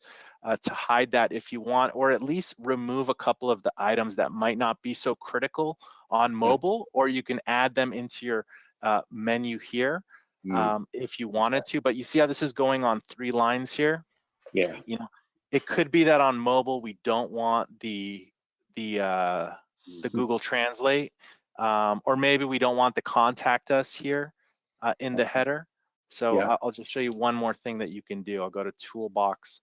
to hide that if you want, or at least remove a couple of the items that might not be so critical on mobile, or you can add them into your menu here if you wanted to. But you see how this is going on 3 lines here? Yeah. It could be that on mobile we don't want the Google Translate, or maybe we don't want the contact us here in the header. So I'll just show you one more thing that you can do. I'll go to Toolbox,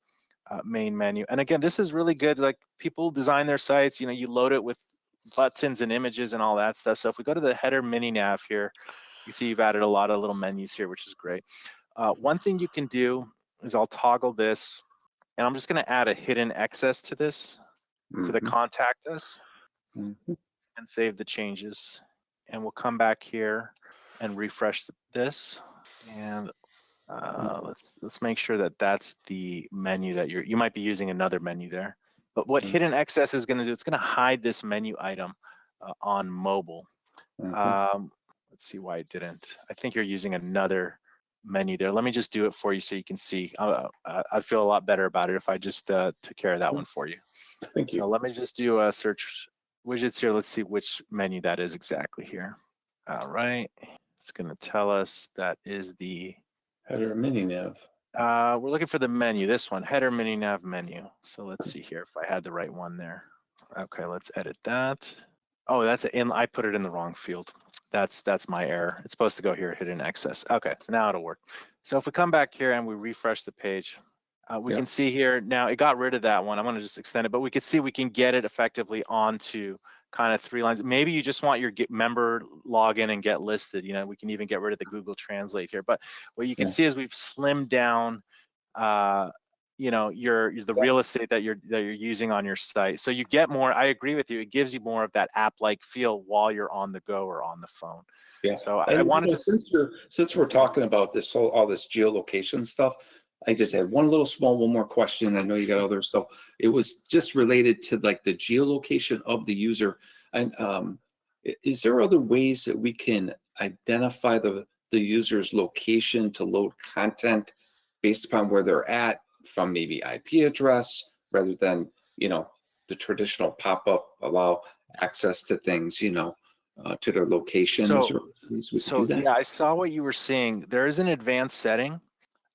main menu. And again, this is really good. Like, people design their sites, you load it with buttons and images and all that stuff. So if we go to the header mini nav here, you see you've added a lot of little menus here, which is great. One thing you can do is I'll toggle this, and I'm just going to add a hidden access to this, to the contact us, and save the changes. And we'll come back here and refresh this. And let's make sure that that's the menu that you might be using another menu there. But what hidden access is going to do, it's going to hide this menu item on mobile. Let's see why it didn't. I think you're using another menu there. Let me just do it for you so you can see. I'd feel a lot better about it if I just took care of that one for you. Thank you. So let me just do a search widgets here. Let's see which menu that is exactly here. All right, it's going to tell us that is the header mini nav. We're looking for the menu, this one, header mini nav menu. So let's see here if I had the right one there. Okay, let's edit that. Oh, I put it in the wrong field. That's my error. It's supposed to go here, hidden access. Okay, so now it'll work. So if we come back here and we refresh the page, we can see here now it got rid of that one. I'm going to just extend it, but we can see we can get it effectively onto kind of 3 lines. Maybe you just want your member login and get listed. We can even get rid of the Google Translate here. But what you can see is we've slimmed down, the real estate that you're using on your site. So you get more. I agree with you. It gives you more of that app-like feel while you're on the go or on the phone. Yeah. So I wanted to. Since we're talking about all this geolocation stuff, I just had one more question. I know you got other stuff. It was just related to like the geolocation of the user. And is there other ways that we can identify the user's location to load content based upon where they're at from maybe IP address rather than, you know, the traditional pop-up allow access to things, you know, to their location. Is there ways we can do that? Yeah, I saw what you were saying. There is an advanced setting.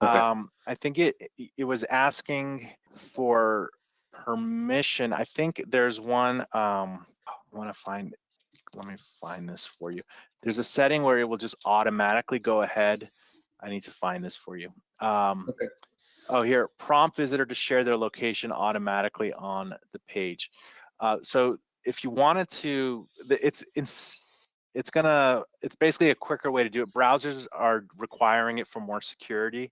Okay. I think it was asking for permission. I think there's one. I want to find. Let me find this for you. There's a setting where it will just automatically go ahead. I need to find this for you. Okay. Oh, here, prompt visitor to share their location automatically on the page. So if you wanted to, it's basically a quicker way to do it. Browsers are requiring it for more security,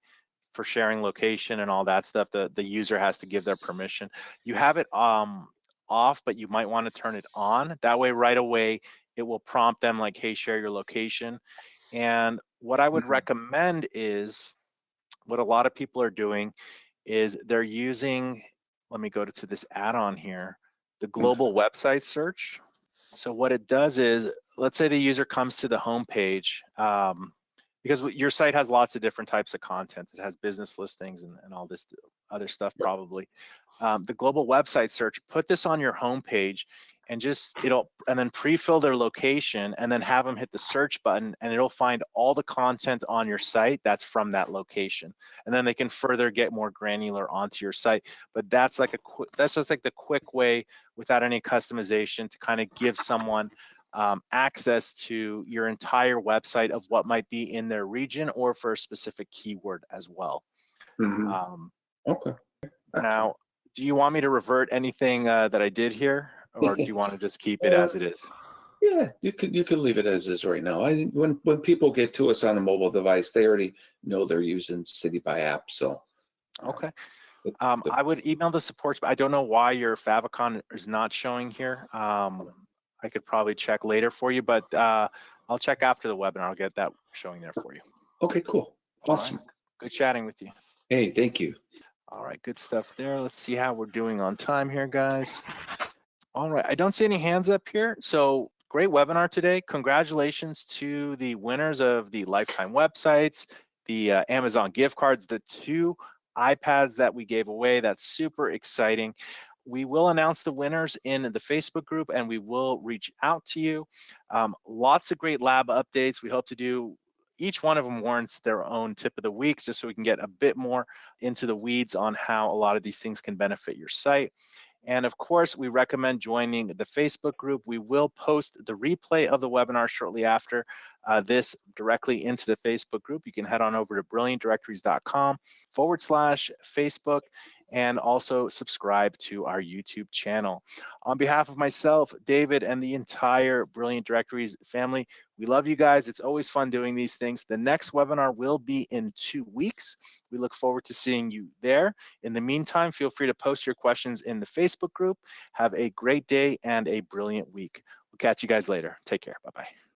for sharing location and all that stuff. The user has to give their permission. You have it off, but you might want to turn it on. That way, right away, it will prompt them like, hey, share your location. And what I would recommend is, what a lot of people are doing is they're using, let me go to this add-on here, the global website search. So what it does is, let's say the user comes to the home page, because your site has lots of different types of content. It has business listings and all this other stuff probably. The global website search, put this on your home page and then pre-fill their location and then have them hit the search button and it'll find all the content on your site that's from that location. And then they can further get more granular onto your site. But that's just like the quick way without any customization to kind of give someone access to your entire website of what might be in their region or for a specific keyword as well. Okay. Now, do you want me to revert anything that I did here, or do you want to just keep it as it is? Yeah, you can leave it as is right now. I think when people get to us on a mobile device, they already know they're using City by app. So okay. I would email the support. I don't know why your favicon is not showing here. I could probably check later for you, but I'll check after the webinar. I'll get that showing there for you. Okay, cool. Awesome. Right. Good chatting with you. Hey, thank you. All right, good stuff there. Let's see how we're doing on time here, guys. All right, I don't see any hands up here. So great webinar today. Congratulations to the winners of the lifetime websites, the Amazon gift cards, the 2 iPads that we gave away. That's super exciting. We will announce the winners in the Facebook group and we will reach out to you. Lots of great lab updates. We hope to do, each one of them warrants their own tip of the week, just so we can get a bit more into the weeds on how a lot of these things can benefit your site. And of course, we recommend joining the Facebook group. We will post the replay of the webinar shortly after this directly into the Facebook group. You can head on over to brilliantdirectories.com/Facebook and also subscribe to our YouTube channel. On behalf of myself, David, and the entire Brilliant Directories family, we love you guys. It's always fun doing these things. The next webinar will be in 2 weeks. We look forward to seeing you there. In the meantime, feel free to post your questions in the Facebook group. Have a great day and a brilliant week. We'll catch you guys later. Take care. Bye-bye.